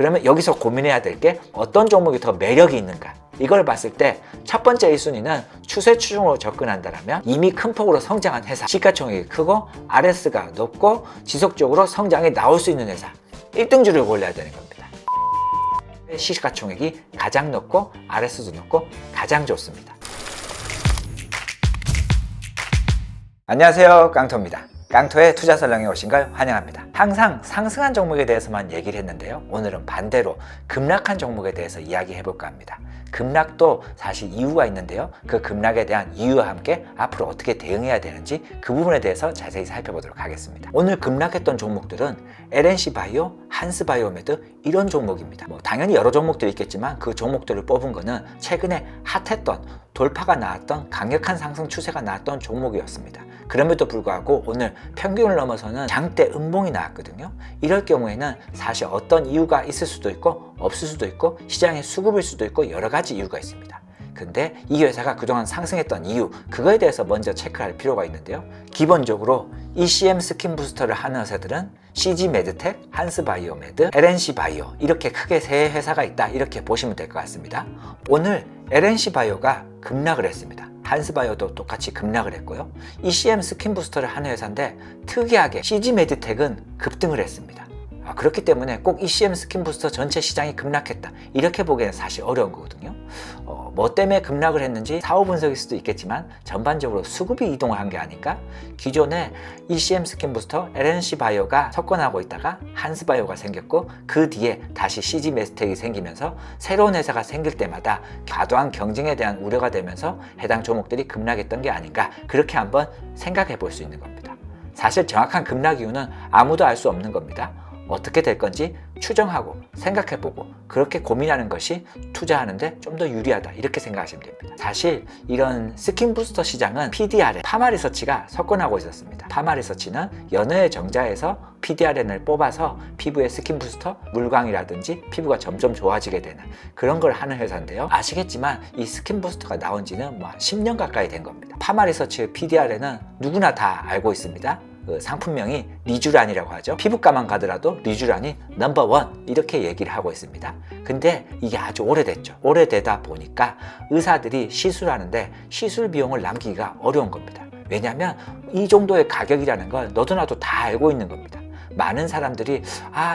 그러면 여기서 고민해야 될 게 어떤 종목이 더 매력이 있는가? 이걸 봤을 때 첫 번째 1순위는 추세 추종으로 접근한다면 이미 큰 폭으로 성장한 회사, 시가총액이 크고 RS가 높고 지속적으로 성장이 나올 수 있는 회사 1등주를 골라야 되는 겁니다. 시가총액이 가장 높고 RS도 높고 가장 좋습니다. 안녕하세요, 깡토입니다. 깡토의 투자설렁에 오신 걸 환영합니다. 항상 상승한 종목에 대해서만 얘기를 했는데요, 오늘은 반대로 급락한 종목에 대해서 이야기해 볼까 합니다. 급락도 사실 이유가 있는데요, 그 급락에 대한 이유와 함께 앞으로 어떻게 대응해야 되는지 그 부분에 대해서 자세히 살펴보도록 하겠습니다. 오늘 급락했던 종목들은 LNC바이오, 한스바이오메드 이런 종목입니다. 당연히 여러 종목들이 있겠지만 그 종목들을 뽑은 거는 최근에 핫했던, 돌파가 나왔던, 강력한 상승 추세가 나왔던 종목이었습니다. 그럼에도 불구하고 오늘 평균을 넘어서는 장대 음봉이 나왔거든요. 이럴 경우에는 사실 어떤 이유가 있을 수도 있고 없을 수도 있고 시장의 수급일 수도 있고 여러 가지 이유가 있습니다. 근데 이 회사가 그동안 상승했던 이유, 그거에 대해서 먼저 체크할 필요가 있는데요. 기본적으로 ECM 스킨 부스터를 하는 회사들은 CG메드텍, 한스바이오메드, LNC바이오 이렇게 크게 세 회사가 있다, 이렇게 보시면 될 것 같습니다. 오늘 LNC바이오가 급락을 했습니다. 한스바이오도 똑같이 급락을 했고요. ECM 스킨 부스터를 하는 회사인데 특이하게 CG메드텍은 급등을 했습니다. 그렇기 때문에 꼭 ECM 스킨 부스터 전체 시장이 급락했다, 이렇게 보기에는 사실 어려운 거거든요. 뭐 때문에 급락을 했는지 사후 분석일 수도 있겠지만 전반적으로 수급이 이동을 한 게 아닐까? 기존에 ECM 스킨 부스터 LNC바이오가 석권하고 있다가 한스바이오가 생겼고 그 뒤에 다시 CG메드텍이 생기면서 새로운 회사가 생길 때마다 과도한 경쟁에 대한 우려가 되면서 해당 종목들이 급락했던 게 아닌가, 그렇게 한번 생각해 볼 수 있는 겁니다. 사실 정확한 급락 이유는 아무도 알 수 없는 겁니다. 어떻게 될 건지 추정하고 생각해보고 그렇게 고민하는 것이 투자하는데 좀 더 유리하다, 이렇게 생각하시면 됩니다. 사실 이런 스킨 부스터 시장은 PDRN, 파마리서치가 석권하고 있었습니다. 파마리서치는 연어의 정자에서 PDRN을 뽑아서 피부의 스킨 부스터, 물광이라든지 피부가 점점 좋아지게 되는 그런 걸 하는 회사인데요. 아시겠지만 이 스킨 부스터가 나온 지는 10년 가까이 된 겁니다. 파마리서치의 PDRN은 누구나 다 알고 있습니다. 그 상품명이 리쥬란이라고 하죠. 피부과만 가더라도 리쥬란이 넘버원, 이렇게 얘기를 하고 있습니다. 근데 이게 아주 오래됐죠. 오래되다 보니까 의사들이 시술하는데 시술 비용을 남기기가 어려운 겁니다. 왜냐하면 이 정도의 가격이라는 걸 너도 나도 다 알고 있는 겁니다. 많은 사람들이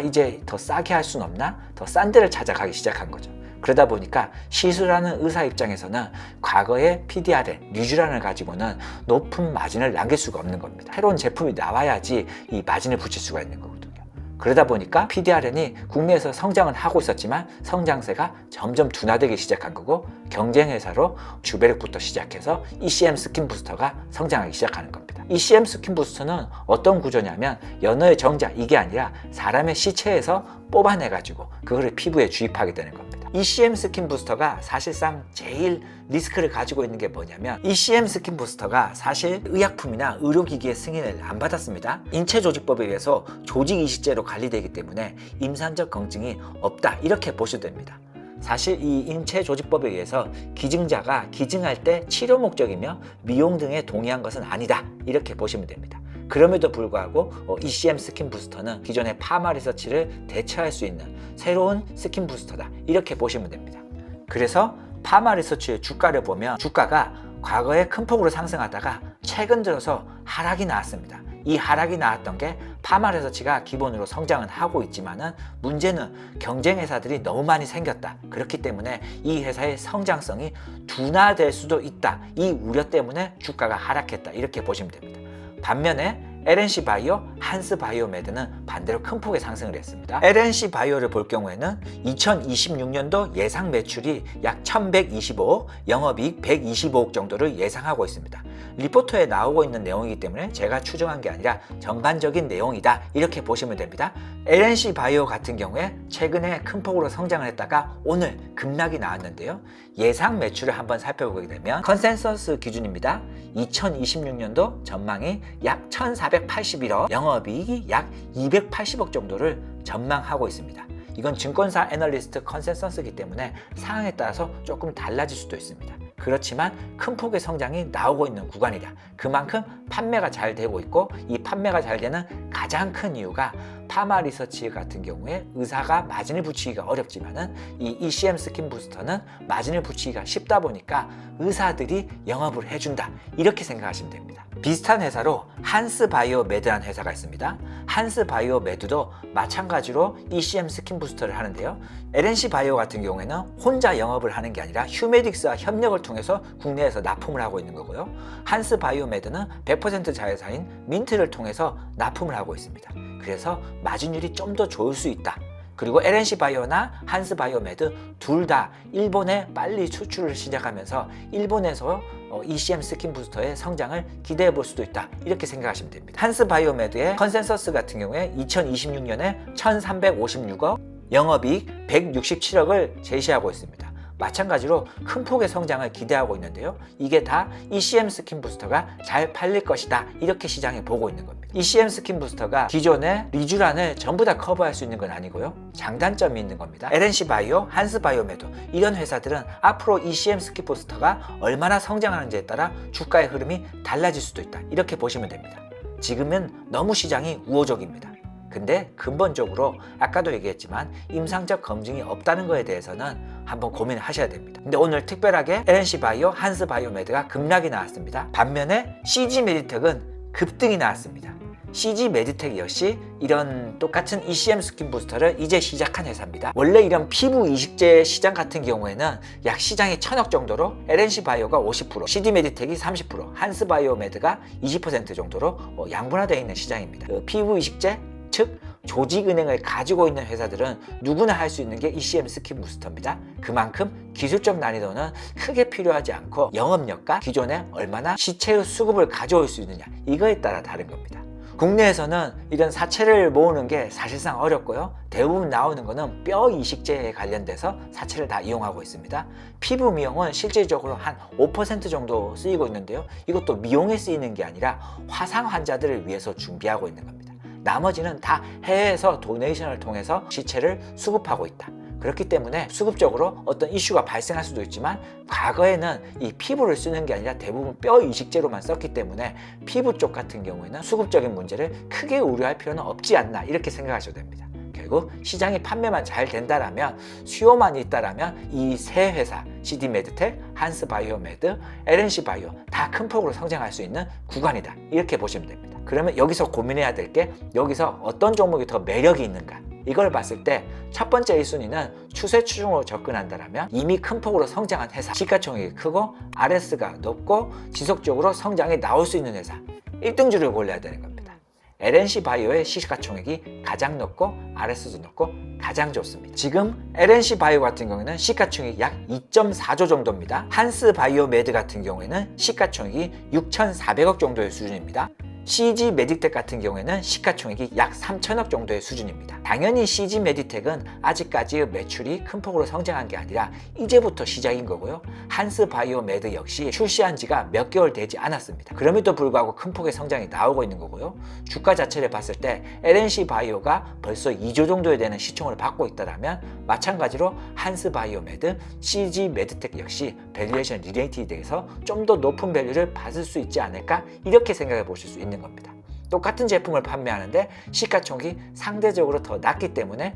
이제 더 싸게 할 수는 없나? 더 싼 데를 찾아가기 시작한 거죠. 그러다 보니까 시술하는 의사 입장에서는 과거의 PDRN, 리쥬란을 가지고는 높은 마진을 남길 수가 없는 겁니다. 새로운 제품이 나와야지 이 마진을 붙일 수가 있는 거거든요. 그러다 보니까 PDRN이 국내에서 성장은 하고 있었지만 성장세가 점점 둔화되기 시작한 거고, 경쟁 회사로 주베르크부터 시작해서 ECM 스킨 부스터가 성장하기 시작하는 겁니다. ECM 스킨 부스터는 어떤 구조냐면 연어의 정자, 이게 아니라 사람의 시체에서 뽑아내가지고 그거를 피부에 주입하게 되는 겁니다. ECM 스킨 부스터가 사실상 제일 리스크를 가지고 있는 게 뭐냐면, ECM 스킨 부스터가 사실 의약품이나 의료기기의 승인을 안 받았습니다. 인체조직법에 의해서 조직이식제로 관리되기 때문에 임산적 검증이 없다, 이렇게 보셔도 됩니다. 사실 이 인체조직법에 의해서 기증자가 기증할 때 치료 목적이며 미용 등에 동의한 것은 아니다, 이렇게 보시면 됩니다. 그럼에도 불구하고 ECM 스킨 부스터는 기존의 파마 리서치를 대체할 수 있는 새로운 스킨 부스터다, 이렇게 보시면 됩니다. 그래서 파마 리서치의 주가를 보면 주가가 과거에 큰 폭으로 상승하다가 최근 들어서 하락이 나왔습니다. 이 하락이 나왔던 게 파마 리서치가 기본으로 성장은 하고 있지만은 문제는 경쟁 회사들이 너무 많이 생겼다. 그렇기 때문에 이 회사의 성장성이 둔화될 수도 있다. 이 우려 때문에 주가가 하락했다, 이렇게 보시면 됩니다. 반면에 LNC바이오, 한스바이오메드는 반대로 큰 폭의 상승을 했습니다. LNC바이오를 볼 경우에는 2026년도 예상 매출이 약 1125억, 영업이익 125억 정도를 예상하고 있습니다. 리포터에 나오고 있는 내용이기 때문에 제가 추정한 게 아니라 전반적인 내용이다, 이렇게 보시면 됩니다. LNC바이오 같은 경우에 최근에 큰 폭으로 성장을 했다가 오늘 급락이 나왔는데요. 예상 매출을 한번 살펴보게 되면 컨센서스 기준입니다. 2026년도 전망이 약 1481억, 영업이익이 약 280억 정도를 전망하고 있습니다. 이건 증권사 애널리스트 컨센서스이기 때문에 상황에 따라서 조금 달라질 수도 있습니다. 그렇지만 큰 폭의 성장이 나오고 있는 구간이다. 그만큼 판매가 잘 되고 있고, 이 판매가 잘 되는 가장 큰 이유가 파마 리서치 같은 경우에 의사가 마진을 붙이기가 어렵지만은 이 ECM 스킨 부스터는 마진을 붙이기가 쉽다 보니까 의사들이 영업을 해준다, 이렇게 생각하시면 됩니다. 비슷한 회사로 한스 바이오 메드라는 회사가 있습니다. 한스 바이오 메드도 마찬가지로 ECM 스킨 부스터를 하는데요. LNC 바이오 같은 경우에는 혼자 영업을 하는 게 아니라 휴메딕스와 협력을 통해서 국내에서 납품을 하고 있는 거고요. 한스 바이오 메드는 100% 자회사인 민트를 통해서 납품을 하고 있습니다. 그래서 마진율이 좀 더 좋을 수 있다. 그리고 LNC 바이오나 한스 바이오메드 둘 다 일본에 빨리 수출을 시작하면서 일본에서 ECM 스킨 부스터의 성장을 기대해 볼 수도 있다, 이렇게 생각하시면 됩니다. 한스 바이오메드의 컨센서스 같은 경우에 2026년에 1356억, 영업이익 167억을 제시하고 있습니다. 마찬가지로 큰 폭의 성장을 기대하고 있는데요. 이게 다 ECM 스킨 부스터가 잘 팔릴 것이다, 이렇게 시장이 보고 있는 겁니다. ECM 스킨 부스터가 기존의 리쥬란을 전부 다 커버할 수 있는 건 아니고요. 장단점이 있는 겁니다. LNC 바이오, 한스 바이오메드 이런 회사들은 앞으로 ECM 스킨 부스터가 얼마나 성장하는지에 따라 주가의 흐름이 달라질 수도 있다, 이렇게 보시면 됩니다. 지금은 너무 시장이 우호적입니다. 근데 근본적으로 아까도 얘기했지만 임상적 검증이 없다는 거에 대해서는 한번 고민을 하셔야 됩니다. 근데 오늘 특별하게 LNC 바이오, 한스 바이오메드가 급락이 나왔습니다. 반면에 CG 메디텍은 급등이 나왔습니다. CG 메디텍 역시 이런 똑같은 ECM 스킨 부스터를 이제 시작한 회사입니다. 원래 이런 피부 이식제 시장 같은 경우에는 약 시장이 1000억 정도로 LNC 바이오가 50%, CG 메디텍이 30%, 한스 바이오메드가 20% 정도로 양분화되어 있는 시장입니다. 피부 이식제, 즉 조직은행을 가지고 있는 회사들은 누구나 할 수 있는 게 ECM 스킨 부스터입니다. 그만큼 기술적 난이도는 크게 필요하지 않고 영업력과 기존에 얼마나 시체의 수급을 가져올 수 있느냐, 이거에 따라 다른 겁니다. 국내에서는 이런 사체를 모으는 게 사실상 어렵고요. 대부분 나오는 거는 뼈 이식제에 관련돼서 사체를 다 이용하고 있습니다. 피부 미용은 실질적으로 한 5% 정도 쓰이고 있는데요. 이것도 미용에 쓰이는 게 아니라 화상 환자들을 위해서 준비하고 있는 겁니다. 나머지는 다 해외에서 도네이션을 통해서 시체를 수급하고 있다. 그렇기 때문에 수급적으로 어떤 이슈가 발생할 수도 있지만, 과거에는 이 피부를 쓰는 게 아니라 대부분 뼈 이식제로만 썼기 때문에 피부 쪽 같은 경우에는 수급적인 문제를 크게 우려할 필요는 없지 않나, 이렇게 생각하셔도 됩니다. 결국 시장이 판매만 잘 된다라면, 수요만 있다라면 이 세 회사 CD 메드텍, 한스 바이오메드, LNC 바이오 다 큰 폭으로 성장할 수 있는 구간이다, 이렇게 보시면 됩니다. 그러면 여기서 고민해야 될 게, 여기서 어떤 종목이 더 매력이 있는가, 이걸 봤을 때 첫 번째 1순위는 추세 추종으로 접근한다라면 이미 큰 폭으로 성장한 회사, 시가총액이 크고 RS가 높고 지속적으로 성장이 나올 수 있는 회사, 1등주를 골라야 되는 겁니다. LNC 바이오의 시가총액이 가장 높고 RS도 높고 가장 좋습니다. 지금 LNC 바이오 같은 경우에는 시가총액이 약 2.4조 정도입니다. 한스 바이오메드 같은 경우에는 시가총액이 6,400억 정도의 수준입니다. CG 메디텍 같은 경우에는 시가총액이 약 3천억 정도의 수준입니다. 당연히 CG 메디텍은 아직까지 매출이 큰 폭으로 성장한 게 아니라 이제부터 시작인 거고요. 한스 바이오메드 역시 출시한 지가 몇 개월 되지 않았습니다. 그럼에도 불구하고 큰 폭의 성장이 나오고 있는 거고요. 주가 자체를 봤을 때 LNC 바이오가 벌써 2조 정도에 되는 시총을 받고 있다면, 마찬가지로 한스 바이오메드, CG 메디텍 역시 밸류에이션 리레이티드에서 좀 더 높은 밸류를 받을 수 있지 않을까, 이렇게 생각해 보실 수 있는 겁니다. 똑같은 제품을 판매하는데 시가총액이 상대적으로 더 낮기 때문에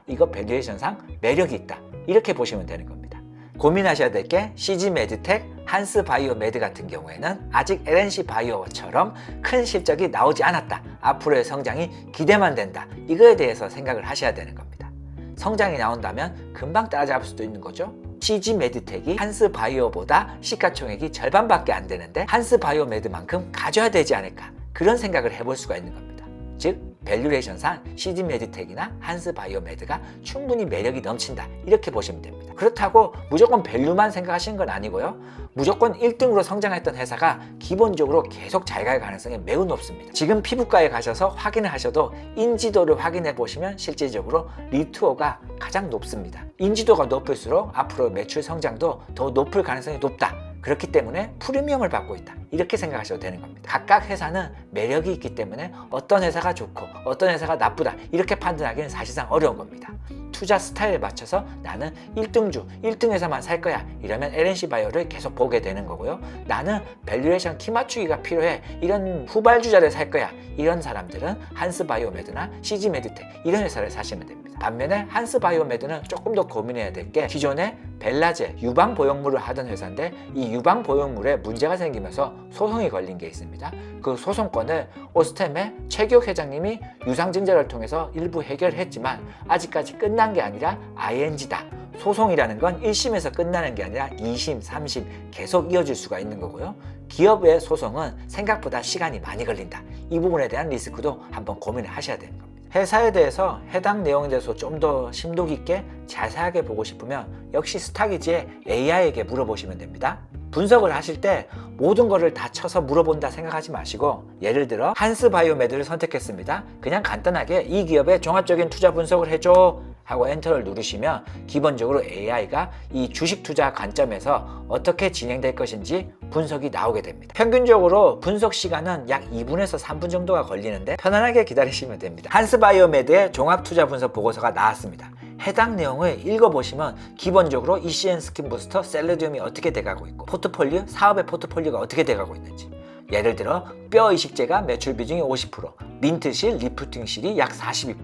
이거 밸류에이션상 매력이 있다, 이렇게 보시면 되는 겁니다. 고민하셔야 될 게, CG 메디텍, 한스 바이오메드 같은 경우에는 아직 LNC 바이오처럼 큰 실적이 나오지 않았다, 앞으로의 성장이 기대만 된다, 이거에 대해서 생각을 하셔야 되는 겁니다. 성장이 나온다면 금방 따라잡을 수도 있는 거죠. CG 메디텍이 한스 바이오보다 시가총액이 절반밖에 안 되는데 한스 바이오메드만큼 가져야 되지 않을까, 그런 생각을 해볼 수가 있는 겁니다. 즉 밸류레이션상 CG 메디텍이나 한스 바이오메드가 충분히 매력이 넘친다, 이렇게 보시면 됩니다. 그렇다고 무조건 밸류만 생각하시는 건 아니고요. 무조건 1등으로 성장했던 회사가 기본적으로 계속 잘 갈 가능성이 매우 높습니다. 지금 피부과에 가셔서 확인을 하셔도 인지도를 확인해 보시면 실질적으로 리투어가 가장 높습니다. 인지도가 높을수록 앞으로 매출 성장도 더 높을 가능성이 높다. 그렇기 때문에 프리미엄을 받고 있다, 이렇게 생각하셔도 되는 겁니다. 각각 회사는 매력이 있기 때문에 어떤 회사가 좋고 어떤 회사가 나쁘다, 이렇게 판단하기는 사실상 어려운 겁니다. 투자 스타일에 맞춰서 나는 1등주, 1등 회사만 살 거야. 이러면 LNC 바이오를 계속 보게 되는 거고요. 나는 밸류에이션 키 맞추기가 필요해. 이런 후발주자를 살 거야. 이런 사람들은 한스바이오메드나 CG메디텍 이런 회사를 사시면 됩니다. 반면에 한스바이오메드는 조금 더 고민해야 될 게 기존에 벨라제 유방보형물을 하던 회사인데 이 유방보형물에 문제가 생기면서 소송이 걸린 게 있습니다. 그 소송권을 오스템의 최기욱 회장님이 유상증자를 통해서 일부 해결했지만 아직까지 끝난 게 아니라 ING다. 소송이라는 건 1심에서 끝나는 게 아니라 2심, 3심 계속 이어질 수가 있는 거고요. 기업의 소송은 생각보다 시간이 많이 걸린다. 이 부분에 대한 리스크도 한번 고민을 하셔야 되는 겁니다. 회사에 대해서 해당 내용에 대해서 좀 더 심도 깊게 자세하게 보고 싶으면 역시 스타기지의 AI에게 물어보시면 됩니다. 분석을 하실 때 모든 거를 다 쳐서 물어본다 생각하지 마시고 예를 들어 한스바이오메드를 선택했습니다. 그냥 간단하게 이 기업의 종합적인 투자 분석을 해줘 하고 엔터를 누르시면 기본적으로 AI가 이 주식 투자 관점에서 어떻게 진행될 것인지 분석이 나오게 됩니다. 평균적으로 분석 시간은 약 2분에서 3분 정도가 걸리는데 편안하게 기다리시면 됩니다. 한스바이오메드의 종합 투자 분석 보고서가 나왔습니다. 해당 내용을 읽어보시면 기본적으로 ECN 스킨 부스터 셀레디움이 어떻게 돼가고 있고 포트폴리오, 사업의 포트폴리오가 어떻게 돼가고 있는지 예를 들어 뼈 이식제가 매출 비중이 50%, 민트실, 리프팅실이 약 42%,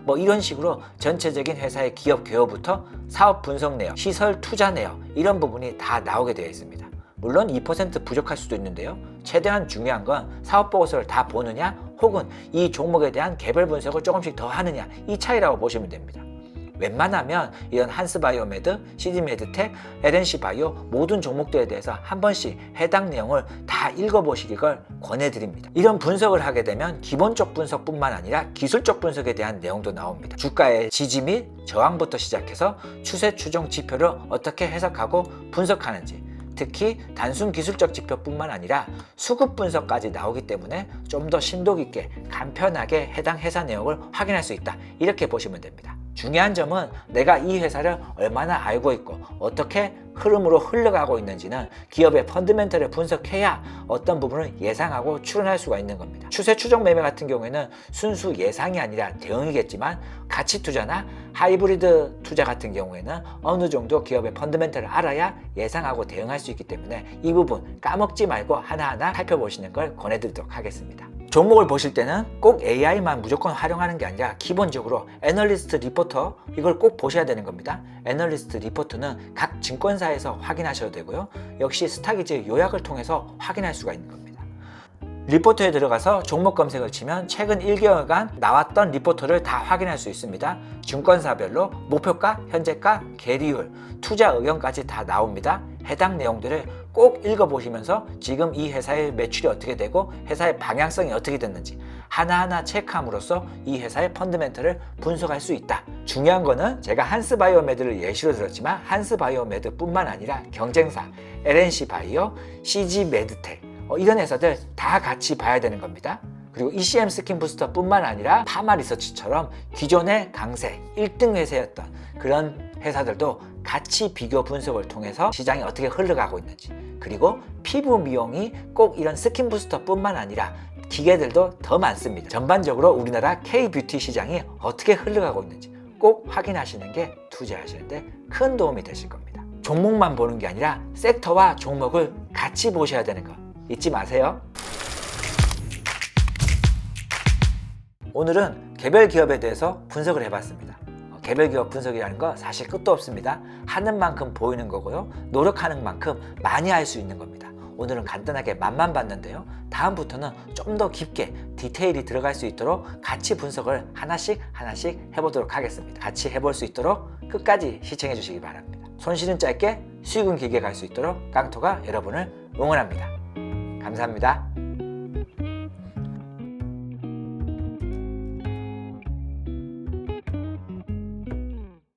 뭐 이런 식으로 전체적인 회사의 기업 개요부터 사업 분석 내역, 시설 투자 내역 이런 부분이 다 나오게 되어 있습니다. 물론 2% 부족할 수도 있는데요. 최대한 중요한 건 사업 보고서를 다 보느냐 혹은 이 종목에 대한 개별 분석을 조금씩 더 하느냐 이 차이라고 보시면 됩니다. 웬만하면 이런 한스바이오메드, CG메드텍, LNC바이오 모든 종목들에 대해서 한 번씩 해당 내용을 다 읽어보시길 권해드립니다. 이런 분석을 하게 되면 기본적 분석뿐만 아니라 기술적 분석에 대한 내용도 나옵니다. 주가의 지지 및 저항부터 시작해서 추세 추종 지표를 어떻게 해석하고 분석하는지 특히 단순 기술적 지표뿐만 아니라 수급 분석까지 나오기 때문에 좀 더 심도 깊게 간편하게 해당 회사 내용을 확인할 수 있다. 이렇게 보시면 됩니다. 중요한 점은 내가 이 회사를 얼마나 알고 있고 어떻게 흐름으로 흘러가고 있는지는 기업의 펀더멘털을 분석해야 어떤 부분을 예상하고 추론할 수가 있는 겁니다. 추세 추종 매매 같은 경우에는 순수 예상이 아니라 대응이겠지만 가치 투자나 하이브리드 투자 같은 경우에는 어느 정도 기업의 펀더멘털을 알아야 예상하고 대응할 수 있기 때문에 이 부분 까먹지 말고 하나하나 살펴보시는 걸 권해드리도록 하겠습니다. 종목을 보실 때는 꼭 AI만 무조건 활용하는 게 아니라 기본적으로 애널리스트 리포터 이걸 꼭 보셔야 되는 겁니다. 애널리스트 리포트는 각 증권사에서 확인하셔도 되고요. 역시 스타기지 요약을 통해서 확인할 수가 있는 겁니다. 리포터에 들어가서 종목 검색을 치면 최근 1개월간 나왔던 리포터를 다 확인할 수 있습니다. 증권사별로 목표가, 현재가, 계리율, 투자 의견까지 다 나옵니다. 해당 내용들을 꼭 읽어보시면서 지금 이 회사의 매출이 어떻게 되고 회사의 방향성이 어떻게 됐는지 하나하나 체크함으로써 이 회사의 펀더멘털을 분석할 수 있다. 중요한 거는 제가 한스바이오메드를 예시로 들었지만 한스바이오메드뿐만 아니라 경쟁사 LNC바이오, CG메드텍 이런 회사들 다 같이 봐야 되는 겁니다. 그리고 ECM 스킨 부스터뿐만 아니라 파마 리서치처럼 기존의 강세 1등 회사였던 그런 회사들도 같이 비교 분석을 통해서 시장이 어떻게 흘러가고 있는지 그리고 피부 미용이 꼭 이런 스킨 부스터뿐만 아니라 기계들도 더 많습니다. 전반적으로 우리나라 K-뷰티 시장이 어떻게 흘러가고 있는지 꼭 확인하시는 게 투자하시는데 큰 도움이 되실 겁니다. 종목만 보는 게 아니라 섹터와 종목을 같이 보셔야 되는 거 잊지 마세요. 오늘은 개별 기업에 대해서 분석을 해봤습니다. 개별 기업 분석이라는 거 사실 끝도 없습니다. 하는 만큼 보이는 거고요. 노력하는 만큼 많이 할 수 있는 겁니다. 오늘은 간단하게 맛만 봤는데요. 다음부터는 좀 더 깊게 디테일이 들어갈 수 있도록 같이 분석을 하나씩 해보도록 하겠습니다. 같이 해볼 수 있도록 끝까지 시청해 주시기 바랍니다. 손실은 짧게 수익은 길게 갈 수 있도록 깡토가 여러분을 응원합니다. 감사합니다.